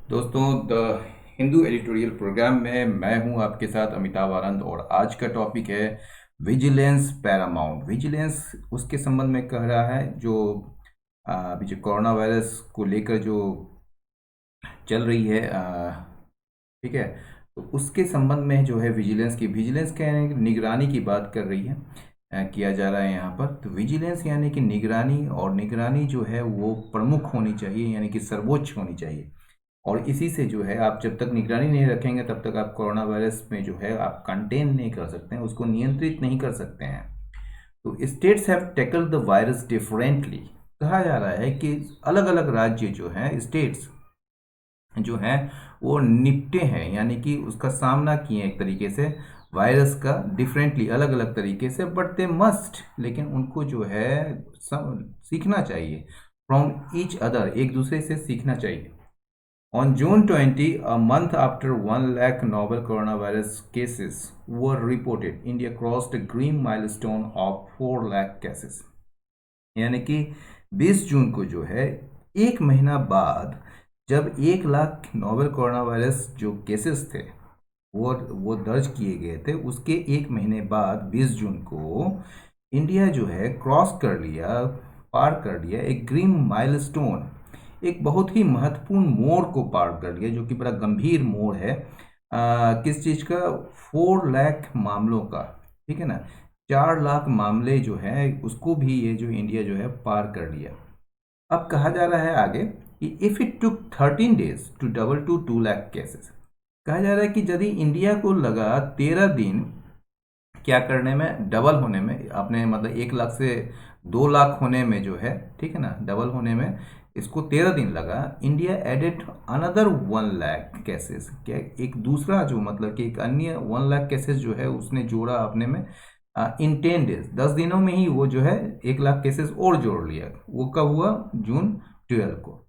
दोस्तों, the Hindu editorial programme में मैं हूं आपके साथ अमिताभ आनंद। और आज का टॉपिक है विजिलेंस पैरामाउंट। विजिलेंस उसके संबंध में कह रहा है जो अभी जो कोरोना वायरस को लेकर जो चल रही है, ठीक है। तो उसके संबंध में जो है विजिलेंस क्या है, निगरानी की बात कर रही है, किया जा रहा है यहाँ पर। तो विजिलेंस यानी कि निगरानी, और निगरानी जो है वो प्रमुख होनी चाहिए, यानी कि सर्वोच्च होनी चाहिए। और इसी से जो है, आप जब तक निगरानी नहीं रखेंगे तब तक आप कोरोना वायरस में जो है आप कंटेन नहीं कर सकते हैं, उसको नियंत्रित नहीं कर सकते हैं। तो states have tackle the virus differently. कहा जा रहा है कि अलग अलग राज्य जो हैं, स्टेट्स जो हैं, वो निपटे हैं, यानी कि उसका सामना किए एक तरीके से वायरस का, डिफरेंटली अलग अलग तरीके से। बट दे मस्ट, लेकिन उनको जो है सीखना चाहिए फ्रॉम ईच अदर, एक दूसरे से सीखना चाहिए। On June 20, a month after 1 lakh novel coronavirus cases were reported, India crossed a green milestone of 4 lakh cases। यानी कि 20 जून को जो है, एक महीना बाद, जब 1 लाख नोवेल कोरोना वायरस जो केसेस थे वो दर्ज किए गए थे, उसके एक महीने बाद 20 जून को इंडिया जो है क्रॉस कर लिया, पार कर लिया एक ग्रीन माइलस्टोन, एक बहुत ही महत्वपूर्ण मोड़ को पार कर लिया, जो कि बड़ा गंभीर मोड़ है। किस चीज़ का? 4 लाख मामलों का, ठीक है ना। 4 लाख मामले जो है उसको भी ये जो इंडिया जो है पार कर लिया। अब कहा जा रहा है आगे कि if it took 13 days to double to 2 lakh cases. कहा जा रहा है कि यदि इंडिया को लगा 13 दिन क्या करने में, डबल होने में, आपने मतलब 1 लाख से 2 लाख होने में जो है, ठीक है ना, डबल होने में इसको 13 दिन लगा। India added another 1 lakh cases. क्या एक दूसरा जो, मतलब कि एक अन्य 1 लाख केसेस जो है उसने जोड़ा अपने में इन 10 days, 10 दिनों में ही वो जो है 1 लाख केसेस और जोड़ लिया। वो कब हुआ? जून 12 को।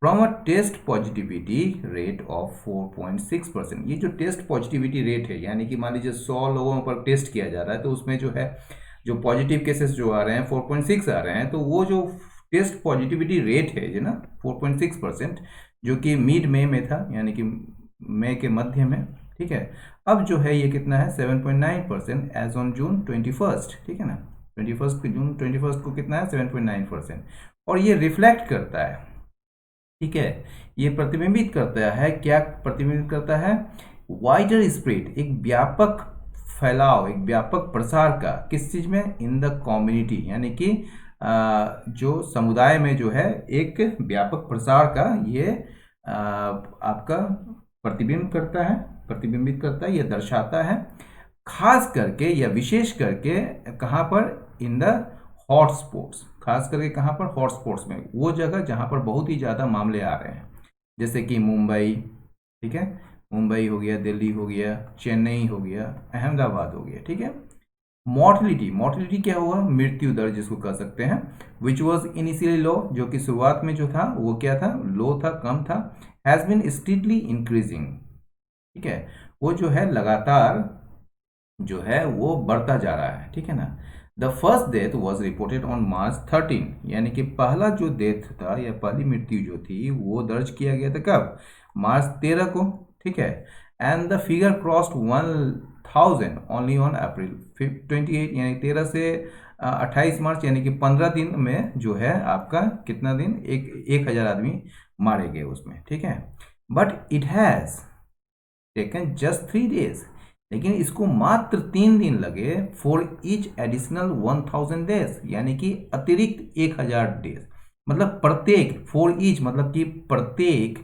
From a test positivity rate of 4.6%। ये जो टेस्ट पॉजिटिविटी रेट है, यानी कि मान लीजिए 100 लोगों पर टेस्ट किया जा रहा है, तो उसमें जो है जो पॉजिटिव केसेस जो आ रहे हैं 4.6 आ रहे हैं। तो वो जो टेस्ट पॉजिटिविटी रेट है जो ना 4.6%, जो कि मिड मई में था, यानी कि मई के मध्य में, ठीक है। अब जो है ये कितना है? 7.9% एज ऑन जून 21, ठीक है ना। 21 जून 21 को कितना है? 7.9%। और ये रिफ्लेक्ट करता है, ठीक है, ये प्रतिबिंबित करता है, क्या प्रतिबिंबित करता है? वाइडर स्प्रेड, एक व्यापक फैलाव, एक व्यापक प्रसार का, किस चीज में? इन द कम्युनिटी, यानी कि जो समुदाय में जो है एक व्यापक प्रसार का ये आपका प्रतिबिंब करता है, प्रतिबिंबित करता है, यह दर्शाता है। खास करके या विशेष करके कहाँ पर? In the hotspots. खास करके कहाँ पर? हॉटस्पॉट्स में, वो जगह जहाँ पर बहुत ही ज़्यादा मामले आ रहे हैं, जैसे कि मुंबई, ठीक है, मुंबई हो गया, दिल्ली हो गया, चेन्नई हो गया, अहमदाबाद हो गया, ठीक है। मॉर्टलिटी, मॉर्टलिटी क्या हुआ? मृत्यु दर जिसको कह सकते हैं, विच वॉज इनिशियली लो, जो कि शुरुआत में जो था वो क्या था? लो था, कम था। हैज़ बिन स्टीडली इंक्रीजिंग, ठीक है, वो जो है लगातार जो है वो बढ़ता जा रहा है, ठीक है ना। The first death was reported on March 13, यानी कि पहला जो डेथ था या पहली मृत्यु जो थी वो दर्ज किया गया था कब? March 13 को, ठीक है। And the figure crossed 1000 only on April 28, यानी 13 से 28 मार्च, यानी कि 15 दिन में जो है आपका कितना दिन, 1000 आदमी मारे गए उसमें, ठीक है। But it has taken just 3 days, लेकिन इसको मात्र 3 दिन लगे फॉर ईच एडिशनल 1000 डेज, यानी कि अतिरिक्त 1000 डेज। मतलब प्रत्येक, फॉर ईच मतलब कि प्रत्येक,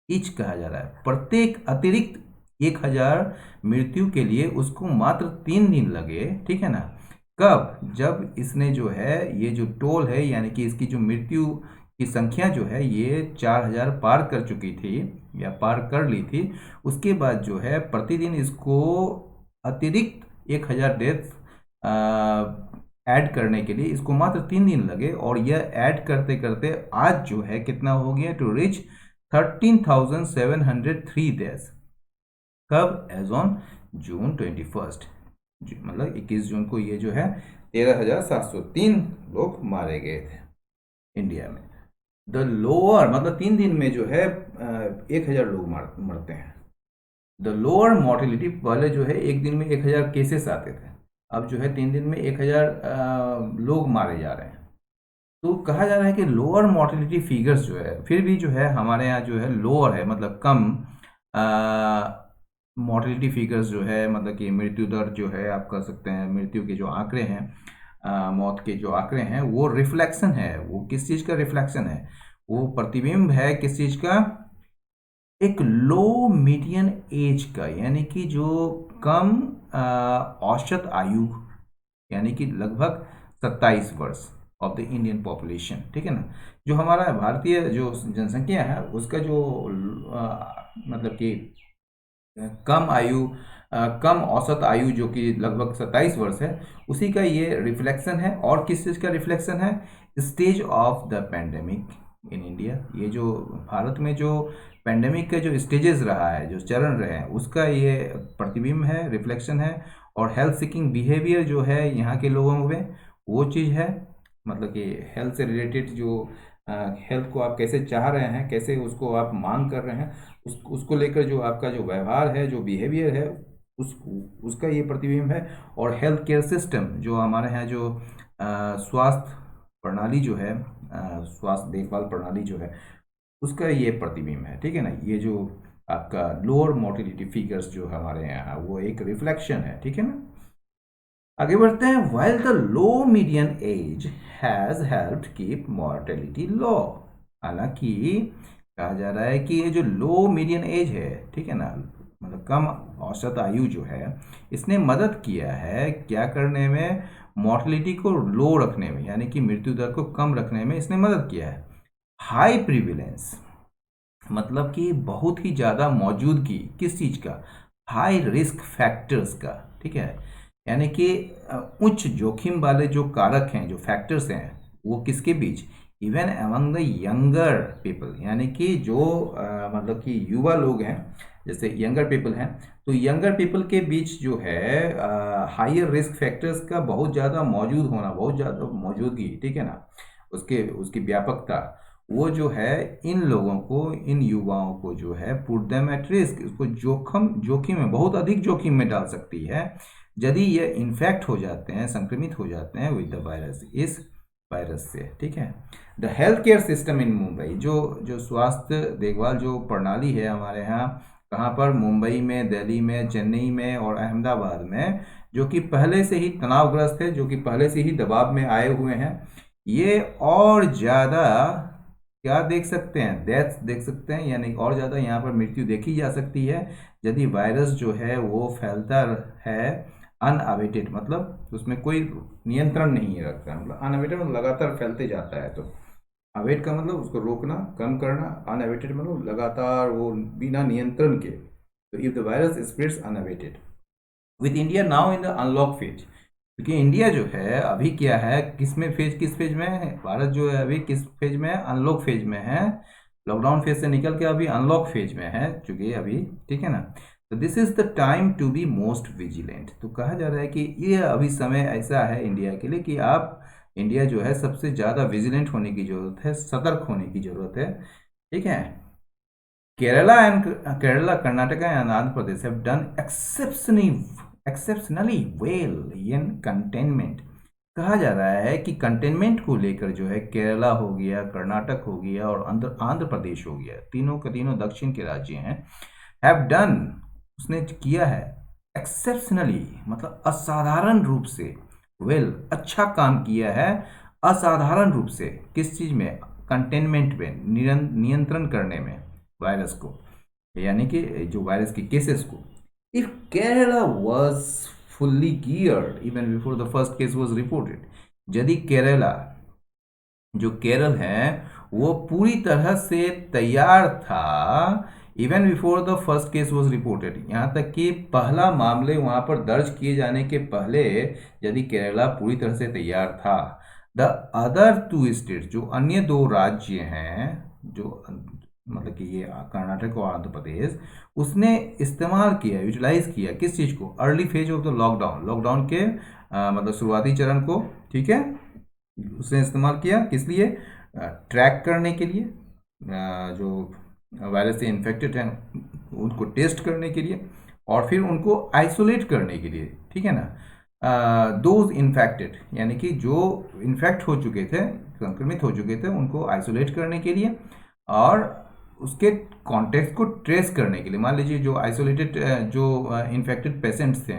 ईच कहा जा रहा है, प्रत्येक अतिरिक्त 1000 मृत्यु के लिए उसको मात्र 3 दिन लगे, ठीक है ना। कब? जब इसने जो है ये जो टोल है, यानी कि इसकी जो मृत्यु की संख्या जो है ये 4000 पार कर चुकी थी या पार कर ली थी। उसके बाद जो है प्रतिदिन इसको अतिरिक्त 1000 डेथ ऐड करने के लिए इसको मात्र 3 दिन लगे, और यह ऐड करते करते आज जो है कितना हो गया? To reach 13,703 days. कब? एज ऑन June 21, मतलब 21 जून को ये जो है 13,703 लोग मारे गए थे इंडिया में। द लोअर मतलब 3 दिन में जो है 1,000 लोग मरते हैं। द लोअर मॉर्टिलिटी, पहले जो है एक दिन में 1,000 केसेस आते थे, अब जो है 3 दिन में 1,000 लोग मारे जा रहे हैं। तो कहा जा रहा है कि लोअर मॉर्टिलिटी फिगर्स जो है फिर भी जो है हमारे यहाँ जो है लोअर है, मतलब कम मॉर्टिलिटी फिगर्स जो है, मतलब कि मृत्यु दर जो है आप कह सकते हैं, मृत्यु के जो आंकड़े हैं, मौत के जो आंकड़े हैं, वो रिफ्लेक्शन है। वो किस चीज़ का रिफ्लेक्शन है? वो प्रतिबिंब है किस चीज़ का? एक लो मीडियन एज का, यानी कि जो कम औसत आयु, यानी कि लगभग 27 वर्ष ऑफ द इंडियन पॉपुलेशन, ठीक है ना। जो हमारा भारतीय जो जनसंख्या है उसका जो मतलब कि कम आयु कम औसत आयु जो कि लगभग 27 वर्ष है, उसी का ये रिफ्लेक्शन है। और किस चीज़ का रिफ्लेक्शन है? Stage of the pandemic in India. ये जो भारत में जो पेंडेमिक का जो स्टेजेस रहा है, जो चरण रहे हैं, उसका ये प्रतिबिंब है, रिफ्लेक्शन है। और हेल्थ सीकिंग बिहेवियर जो है यहाँ के लोगों में, वो चीज़ है। मतलब कि हेल्थ से रिलेटेड जो हेल्थ को आप कैसे चाह रहे हैं, कैसे उसको आप मांग कर रहे हैं, उसको लेकर जो आपका जो व्यवहार है, जो बिहेवियर है, उस उसका ये प्रतिबिंब है। और हेल्थ केयर सिस्टम जो हमारे यहाँ जो स्वास्थ्य प्रणाली जो है, स्वास्थ्य देखभाल प्रणाली जो है, उसका ये प्रतिबिंब है, ठीक है ना। ये जो आपका लोअर मोर्टिलिटी फिगर्स जो हमारे यहाँ, वो एक रिफ्लेक्शन है, ठीक है ना। आगे बढ़ते हैं। While the low median age has helped keep mortality low. हालांकि कहा जा रहा है कि ये जो लो मीडियन एज है, ठीक है ना, मतलब कम औसत आयु जो है, इसने मदद किया है क्या करने में? मॉर्टेलिटी को लो रखने में, यानी कि मृत्यु दर को कम रखने में इसने मदद किया है। हाई प्रिविलेंस मतलब कि बहुत ही ज़्यादा मौजूदगी किस चीज़ का? हाई रिस्क फैक्टर्स का, ठीक है। यानी कि उच्च जोखिम वाले जो कारक हैं, जो फैक्टर्स हैं, वो किसके बीच? Even among the younger people, यानी कि जो मतलब कि युवा लोग हैं, जैसे यंगर पीपल हैं, तो यंगर पीपल के बीच जो है हायर रिस्क फैक्टर्स का बहुत ज़्यादा मौजूद होना, बहुत ज़्यादा मौजूदगी, ठीक है ना, उसके उसकी व्यापकता, वो जो है इन लोगों को, इन युवाओं को जो है पुट देम एट रिस्क, उसको जोखिम में, बहुत अधिक जोखिम में डाल सकती है यदि ये इन्फेक्ट हो जाते हैं, संक्रमित हो जाते हैं विद द वायरस, इस वायरस से, ठीक है। The health care system in Mumbai, जो जो स्वास्थ्य देखभाल जो प्रणाली है हमारे यहाँ, कहाँ पर? मुंबई में, दिल्ली में, चेन्नई में और अहमदाबाद में, जो कि पहले से ही तनावग्रस्त है, जो कि पहले से ही दबाव में आए हुए हैं, ये और ज़्यादा क्या देख सकते हैं? डेथ देख सकते हैं, यानी और ज़्यादा यहाँ पर मृत्यु देखी जा सकती है यदि वायरस जो है वो फैलता है अनअवेटेड, मतलब उसमें कोई नियंत्रण नहीं रखता, मतलब अनअवेटेड मतलब लगातार फैलते जाता है। तो अवेट का मतलब उसको रोकना, कम करना, अनअवेटेड मतलब लगातार वो बिना नियंत्रण के। तो if the virus spreads unabated with India now in the unlock phase, क्योंकि इंडिया जो है अभी क्या है, किस फेज में है? भारत जो है अभी किस फेज में है? अनलॉक फेज में है। लॉकडाउन फेज से निकल के अभी अनलॉक फेज में है चूंकि अभी, ठीक है ना। तो this is the time to be most vigilant. तो कहा जा रहा है कि ये अभी समय ऐसा है इंडिया के लिए कि आप, इंडिया जो है सबसे ज़्यादा विजिलेंट होने की जरूरत है, सतर्क होने की जरूरत है, ठीक है। Kerala, Karnataka, and Andhra Pradesh have done exceptionally well in containment. कहा जा रहा है कि कंटेनमेंट को लेकर जो है केरला हो गया, कर्नाटक हो गया और आंध्र प्रदेश हो गया, तीनों के तीनों दक्षिण के राज्य हैं, हैव डन, उसने किया है, एक्सेप्शनली मतलब असाधारण रूप से, वेल अच्छा काम किया है, असाधारण रूप से, किस चीज में? कंटेनमेंट में, नियंत्रण करने में वायरस को, यानी कि जो वायरस के केसेस को। If Kerala was fully geared even before the first case was reported, यदि केरला, जो केरल है, वो पूरी तरह से तैयार था even before the first case was reported, यहाँ तक कि पहला मामले वहाँ पर दर्ज किए जाने के पहले यदि केरला पूरी तरह से तैयार था, द अदर टू स्टेट्स, जो अन्य दो राज्य हैं, जो मतलब कि ये कर्नाटक और आंध्र प्रदेश, उसने इस्तेमाल किया, यूटिलाइज किया किस चीज़ को? Early phase of the lockdown, lockdown के मतलब शुरुआती चरण को, ठीक है, उसने इस्तेमाल किया किस लिए? ट्रैक करने के लिए, जो वायरस से इन्फेक्टेड हैं उनको टेस्ट करने के लिए, और फिर उनको आइसोलेट करने के लिए, ठीक है ना। दोज इन्फेक्टेड यानी कि जो इन्फेक्ट हो चुके थे, संक्रमित हो चुके थे, उनको आइसोलेट करने के लिए और उसके कॉन्टेक्ट को ट्रेस करने के लिए। मान लीजिए जो आइसोलेटेड, जो इन्फेक्टेड पेशेंट्स थे,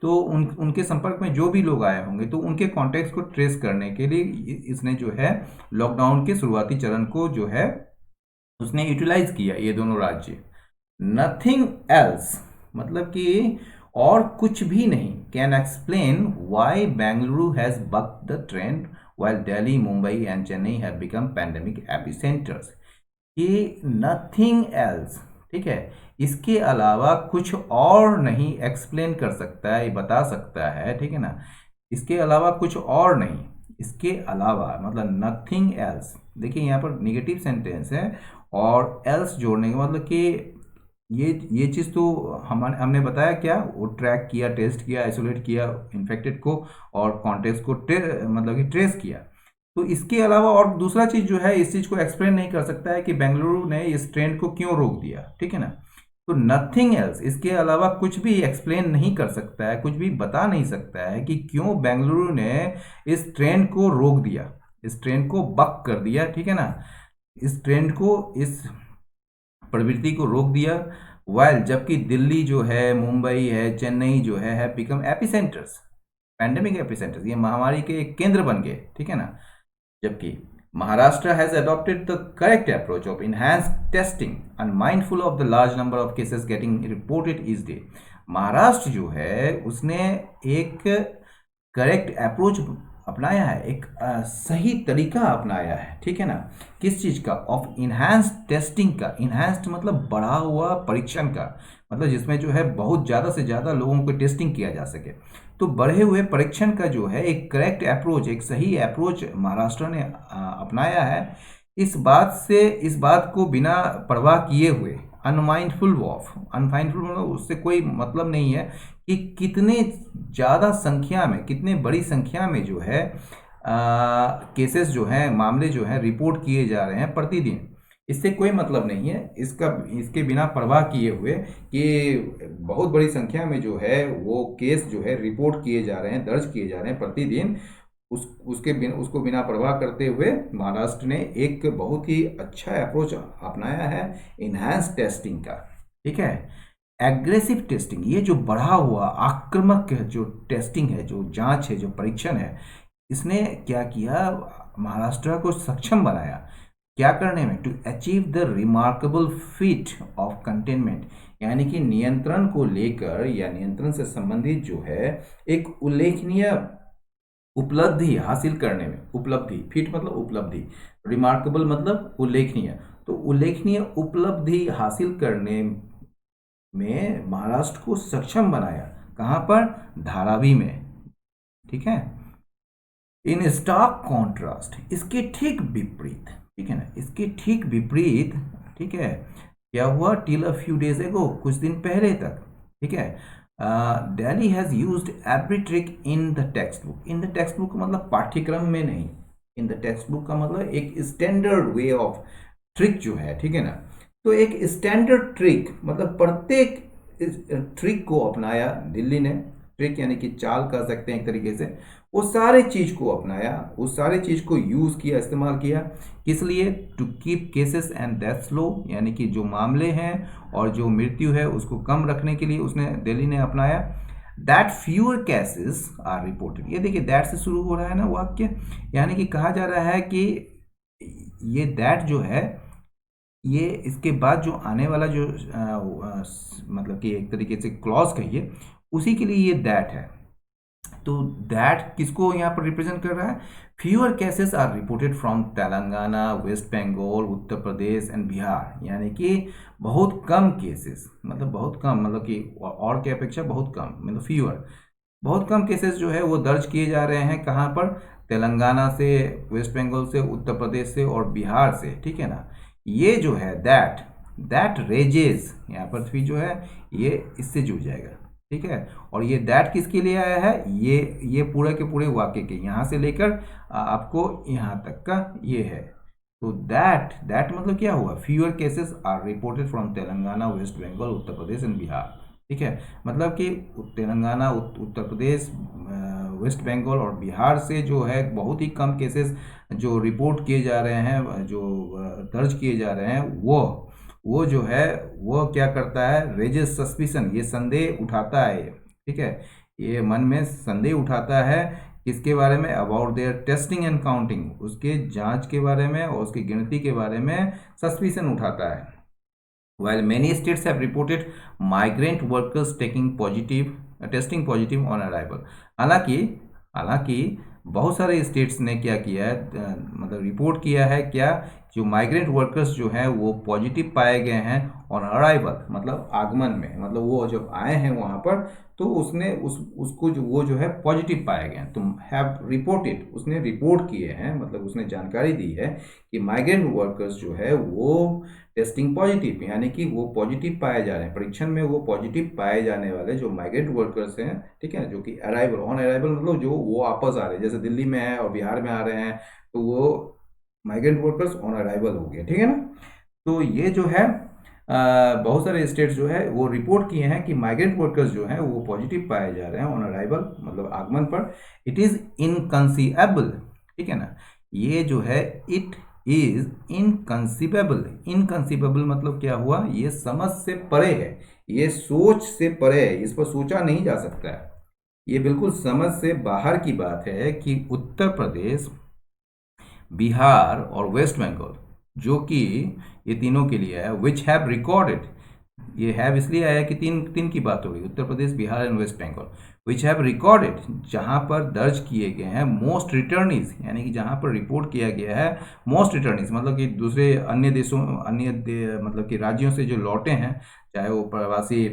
तो उनके संपर्क में जो भी लोग आए होंगे तो उनके कॉन्टेक्ट को ट्रेस करने के लिए इसने जो है लॉकडाउन के शुरुआती चरण को जो है उसने यूटिलाइज किया, ये दोनों राज्य। नथिंग एल्स मतलब कि और कुछ भी नहीं, can explain why Bengaluru has buck the trend while Delhi, Mumbai and Chennai have become pandemic epicentres. ये नथिंग एल्स, ठीक है, इसके अलावा कुछ और नहीं एक्सप्लेन कर सकता है, बता सकता है, ठीक है ना। इसके अलावा कुछ और नहीं, इसके अलावा मतलब नथिंग एल्स। देखिए यहाँ पर निगेटिव सेंटेंस है और एल्स जोड़ने का मतलब कि ये चीज़ तो हमने बताया क्या, वो ट्रैक किया, टेस्ट किया, आइसोलेट किया इन्फेक्टेड को और कॉन्टेक्ट को मतलब कि ट्रेस किया। तो इसके अलावा और दूसरा चीज़ जो है इस चीज़ को एक्सप्लेन नहीं कर सकता है कि बेंगलुरु ने इस ट्रेंड को क्यों रोक दिया, ठीक है ना। तो नथिंग एल्स, इसके अलावा कुछ भी एक्सप्लेन नहीं कर सकता है, कुछ भी बता नहीं सकता है कि क्यों बेंगलुरु ने इस ट्रेंड को रोक दिया, इस ट्रेंड को बक कर दिया, ठीक है ना, इस ट्रेंड को, इस प्रवृत्ति को रोक दिया। वाइल जबकि दिल्ली जो है, मुंबई है, चेन्नई जो है बिकम एपिसेंटर्स, पैंडेमिक एपिसेंटर्स, ये महामारी के एक केंद्र बन गए, ठीक है ना। जबकि Maharashtra has adopted the correct approach of enhanced testing and mindful of the large number of cases getting reported each day। Maharashtra जो है उसने एक करेक्ट अप्रोच अपनाया है, एक सही तरीका अपनाया है, ठीक है ना। किस चीज़ का, ऑफ इन्हांस्ड टेस्टिंग का। इन्हांस्ड मतलब बढ़ा हुआ परीक्षण का, मतलब जिसमें जो है बहुत ज़्यादा से ज़्यादा लोगों को टेस्टिंग किया जा सके। तो बढ़े हुए परीक्षण का जो है एक करेक्ट अप्रोच, एक सही अप्रोच महाराष्ट्र ने अपनाया है। इस बात को बिना परवाह किए हुए, अनमाइंडफुल ऑफ, अनमाइंडफुल मतलब उससे कोई मतलब नहीं है कि कितने ज़्यादा संख्या में, कितने बड़ी संख्या में जो है केसेस जो हैं, मामले जो हैं रिपोर्ट किए जा रहे हैं प्रतिदिन, इससे कोई मतलब नहीं है। इसके बिना परवाह किए हुए कि बहुत बड़ी संख्या में जो है वो केस जो है रिपोर्ट किए जा रहे हैं, दर्ज किए जा रहे हैं प्रतिदिन, उसको बिना परवाह करते हुए महाराष्ट्र ने एक बहुत ही अच्छा अप्रोच अपनाया है इन्हांस टेस्टिंग का, ठीक है। एग्रेसिव टेस्टिंग, ये जो बढ़ा हुआ आक्रामक जो टेस्टिंग है, जो जांच है, जो परीक्षण है, इसने क्या किया, महाराष्ट्र को सक्षम बनाया क्या करने में, to achieve the remarkable feat of containment, यानी कि नियंत्रण को लेकर या नियंत्रण से संबंधित जो है एक उल्लेखनीय उपलब्धि हासिल करने में। उपलब्धि, फीट मतलब उपलब्धि, रिमार्केबल मतलब उल्लेखनीय, तो उल्लेखनीय उपलब्धि हासिल करने में महाराष्ट्र को सक्षम बनाया। कहाँ पर, धारावी में, ठीक है। इन स्टार्क कॉन्ट्रास्ट, इसके ठीक विपरीत, ठीक है ना, इसके ठीक विपरीत, ठीक है, क्या हुआ, टिल अ फ्यू डेज एगो, कुछ दिन पहले तक, ठीक है, Delhi has used every trick in the text book. In the text book मतलब पाठ्यक्रम में नहीं, इन द टेक्स्ट बुक का मतलब एक स्टैंडर्ड वे ऑफ ट्रिक जो है, ठीक है ना। तो एक स्टैंडर्ड ट्रिक मतलब प्रत्येक ट्रिक को अपनाया दिल्ली ने, ट्रिक यानी कि चाल कर सकते हैं एक तरीके से, वो सारे चीज़ को अपनाया, उस सारे चीज़ को यूज़ किया, इस्तेमाल किया, किस लिए, to keep cases and deaths low, यानी कि जो मामले हैं और जो मृत्यु है उसको कम रखने के लिए उसने, दिल्ली ने अपनाया। That fewer cases are reported, ये देखिए दैट से शुरू हो रहा है ना वाक्य, यानी कि कहा जा रहा है कि ये दैट जो है, ये इसके बाद जो आने वाला जो मतलब कि एक तरीके से क्लॉज कहिए, उसी के लिए ये दैट है। तो दैट किसको यहाँ पर रिप्रेजेंट कर रहा है, fewer cases are reported from Telangana, West Bengal, Uttar Pradesh and Bihar, यानी कि बहुत कम केसेस, मतलब बहुत कम, मतलब कि और के अपेक्षा बहुत कम, मतलब फ्यूअर, बहुत कम केसेस जो है वो दर्ज किए जा रहे हैं। कहाँ पर, तेलंगाना से, वेस्ट बंगाल से, उत्तर प्रदेश से और बिहार से, ठीक है ना। ये जो है दैट रेजेस, यहाँ पर भी जो है ये इससे जुड़ जाएगा, ठीक है। और ये दैट किसके लिए आया है, ये पूरे के पूरे वाक्य के यहाँ से लेकर आपको यहाँ तक का ये है, तो दैट मतलब क्या हुआ, fewer cases are reported from Telangana, West Bengal, Uttar Pradesh and Bihar. ठीक है, मतलब कि तेलंगाना, उत्तर प्रदेश, वेस्ट बंगाल और बिहार से जो है बहुत ही कम केसेस जो रिपोर्ट किए जा रहे हैं, जो दर्ज किए जा रहे हैं, वो जो है वो क्या करता है, रेजेस सस्पिशन, ये संदेह उठाता है। ठीक है, ये मन में संदेह उठाता है किसके बारे में, about their testing and counting, उसके जांच के बारे में और उसकी गिनती के बारे में सस्पिशन उठाता है। While many states have reported migrant workers testing positive on arrival, हालांकि हालांकि बहुत सारे स्टेट्स ने क्या किया है, मतलब रिपोर्ट किया है क्या, जो माइग्रेंट वर्कर्स जो हैं वो पॉजिटिव पाए गए हैं ऑन अराइवल, मतलब आगमन में, मतलब वो जब आए हैं वहाँ पर तो उसने उसको जो वो जो है पॉजिटिव पाए गए हैं, तो हैव रिपोर्टेड, उसने रिपोर्ट किए हैं, मतलब उसने जानकारी दी है कि माइग्रेंट वर्कर्स जो है वो टेस्टिंग पॉजिटिव, यानी कि वो पॉजिटिव पाए जा रहे हैं, परीक्षण में वो पॉजिटिव पाए जाने वाले जो माइग्रेंट वर्कर्स हैं, ठीक है, जो कि अराइवल ऑन अराइवल मतलब जो वो वापस आ रहे हैं, जैसे दिल्ली में है और बिहार में आ रहे हैं, तो वो माइग्रेंट वर्कर्स ऑन अराइवल हो गए। ठीक है ना, तो ये जो है बहुत सारे स्टेट्स जो है वो रिपोर्ट किए हैं कि माइग्रेंट वर्कर्स जो हैं वो पॉजिटिव पाए जा रहे हैं ऑन अराइवल, मतलब आगमन पर। इट इज़ इनकंसीवेबल, ठीक है ना, ये जो है इट इज इनकंसीवेबल, इनकंसीवेबल मतलब क्या हुआ, ये समझ से परे है, ये सोच से परे है, इस पर सोचा नहीं जा सकता है, ये बिल्कुल समझ से बाहर की बात है कि उत्तर प्रदेश, बिहार और वेस्ट बंगाल, जो कि ये तीनों के लिए है, विच हैव रिकॉर्डेड, ये हैव इसलिए आया कि तीन तीन की बात हो रही, Uttar Pradesh, Bihar and West Bengal, which have recorded, जहाँ पर दर्ज किए गए हैं मोस्ट रिटर्नीज, यानी कि जहाँ पर रिपोर्ट किया गया है मोस्ट रिटर्नीज, मतलब कि दूसरे अन्य देशों, मतलब कि राज्यों से जो लौटे हैं, चाहे वो प्रवासी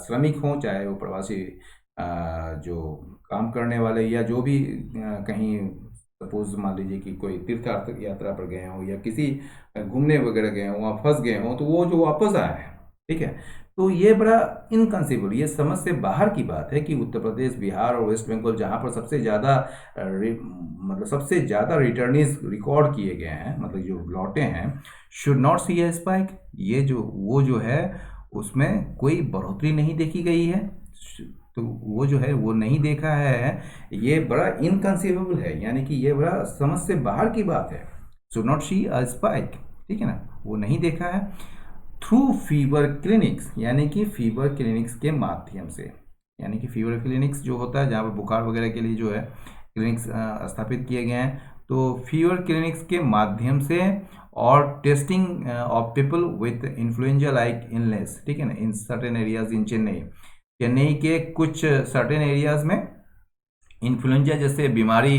श्रमिक हों, चाहे वो प्रवासी जो काम करने वाले, या जो भी कहीं सपोज मान लीजिए कि कोई तीर्थ यात्रा पर गए हों या किसी घूमने वगैरह गए हों, वहाँ फंस गए हों, तो वो जो वापस आए हैं, ठीक है, तो ये बड़ा इनकंसीवेबल, ये समझ से बाहर की बात है कि उत्तर प्रदेश, बिहार और वेस्ट बंगाल, जहाँ पर सबसे ज़्यादा मतलब सबसे ज़्यादा रिटर्नीज रिकॉर्ड किए गए हैं, मतलब जो लौटे हैं, should not see a spike, ये जो वो जो है उसमें कोई बढ़ोतरी नहीं देखी गई है, तो वो जो है वो नहीं देखा है, ये बड़ा इनकंसीवेबल है, यानी कि ये बड़ा समझ से बाहर की बात है, should not see a spike, ठीक है ना, वो नहीं देखा है। थ्रू फीवर क्लिनिक्स, यानी कि फीवर क्लिनिक्स के माध्यम से, यानी कि फीवर क्लिनिक्स जो होता है जहाँ पर बुखार वगैरह के लिए जो है क्लिनिक्स स्थापित किए गए हैं, तो फीवर क्लिनिक्स के माध्यम से और testing of people with influenza like illness, ठीक है ना, in certain areas in Chennai के कुछ सर्टेन एरियाज में इन्फ्लुएंजा जैसे बीमारी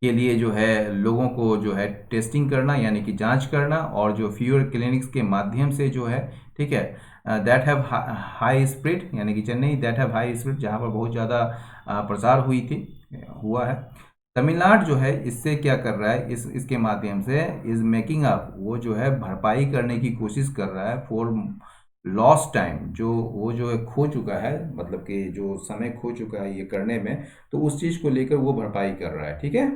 के लिए जो है लोगों को जो है टेस्टिंग करना, यानी कि जांच करना, और जो फीवर क्लिनिक्स के माध्यम से जो है, ठीक है, दैट हैव हाई स्प्रेड, यानी कि Chennai that have high spread, जहाँ पर बहुत ज़्यादा प्रसार हुआ है। तमिलनाडु जो है इससे क्या कर रहा है, इसके माध्यम से इज मेकिंग अप, वो जो है भरपाई करने की कोशिश कर रहा है फॉर लॉस्ट टाइम, जो वो जो है खो चुका है, मतलब कि जो समय खो चुका है ये करने में, तो उस चीज़ को लेकर वो भरपाई कर रहा है, ठीक है।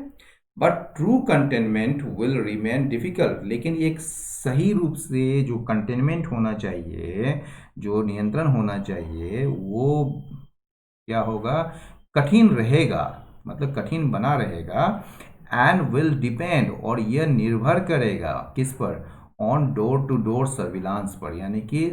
But true containment will remain difficult, लेकिन एक सही रूप से जो कंटेनमेंट होना चाहिए, जो नियंत्रण होना चाहिए, वो क्या होगा, कठिन रहेगा, मतलब कठिन बना रहेगा। एंड विल डिपेंड, और यह निर्भर करेगा किस पर, on door to door surveillance पर, यानी कि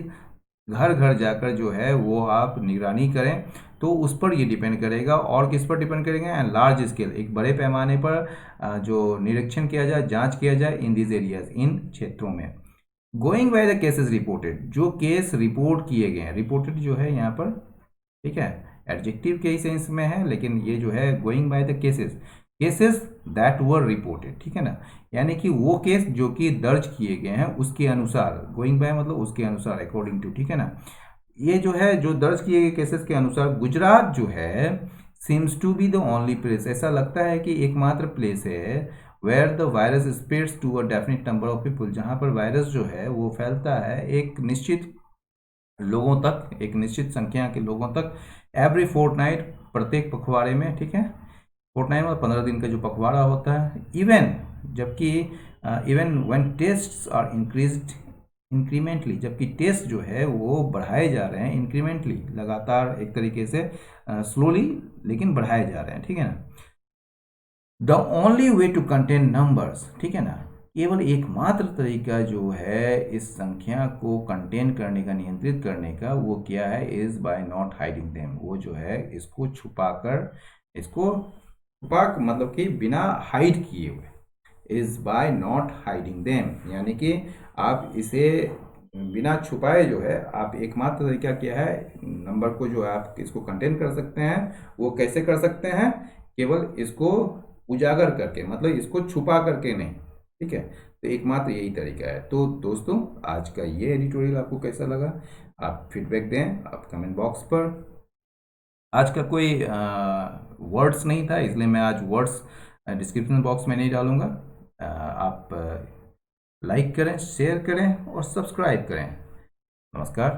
घर घर जाकर जो है वो आप निगरानी करें, तो उस पर ये डिपेंड करेगा, और किस पर डिपेंड करेगा, लार्ज स्केल, एक बड़े पैमाने पर जो निरीक्षण किया जाए, जांच किया जाए इन दिस एरियाज, इन क्षेत्रों में। Going by the cases reported, जो केस रिपोर्ट किए गए हैं, रिपोर्टेड जो है यहाँ पर, ठीक है, एडजेक्टिव के ही सेंस में है, लेकिन ये जो है going by the cases that were reported, ठीक है ना, यानी कि वो केस जो कि दर्ज किए गए हैं उसके अनुसार, गोइंग बाय मतलब उसके अनुसार, अकॉर्डिंग टू, ठीक है ना, ये जो है जो दर्ज किए गए केसेस के अनुसार गुजरात जो है seems to be the only place, ऐसा लगता है कि एकमात्र प्लेस है where the virus spreads to a definite number of people, जहाँ पर वायरस जो है वो फैलता है एक निश्चित लोगों तक, एक निश्चित संख्या के लोगों तक, एवरी फोर्टनाइट, प्रत्येक पखवाड़े में, ठीक है, फोर्टनाइट में 15 दिन का जो पखवाड़ा होता है, इवन जबकि even when tests are increased incrementally, जबकि टेस्ट जो है वो बढ़ाए जा रहे हैं इंक्रीमेंटली, लगातार एक तरीके से स्लोली लेकिन बढ़ाए जा रहे हैं, ठीक है ना। The only way to contain numbers, ठीक है ना, केवल एकमात्र तरीका जो है इस संख्या को कंटेन करने का, नियंत्रित करने का, वो क्या है, is by not hiding them, वो जो है इसको छुपाकर, इसको छुपा मतलब कि बिना हाइड किए हुए, is by not hiding them, यानी कि आप इसे बिना छुपाए जो है, आप एकमात्र तरीका क्या है, नंबर को जो है आप इसको कंटेन कर सकते हैं, वो कैसे कर सकते हैं, केवल इसको उजागर करके, मतलब इसको छुपा करके नहीं, ठीक है। तो एकमात्र यही तरीका है। तो दोस्तों, आज का ये एडिटोरियल आपको कैसा लगा, आप फीडबैक दें आप कमेंट बॉक्स पर। आज का कोई वर्ड्स नहीं था, इसलिए मैं आज वर्ड्स डिस्क्रिप्शन बॉक्स में नहीं डालूंगा। आप लाइक करें, शेयर करें और सब्सक्राइब करें। नमस्कार।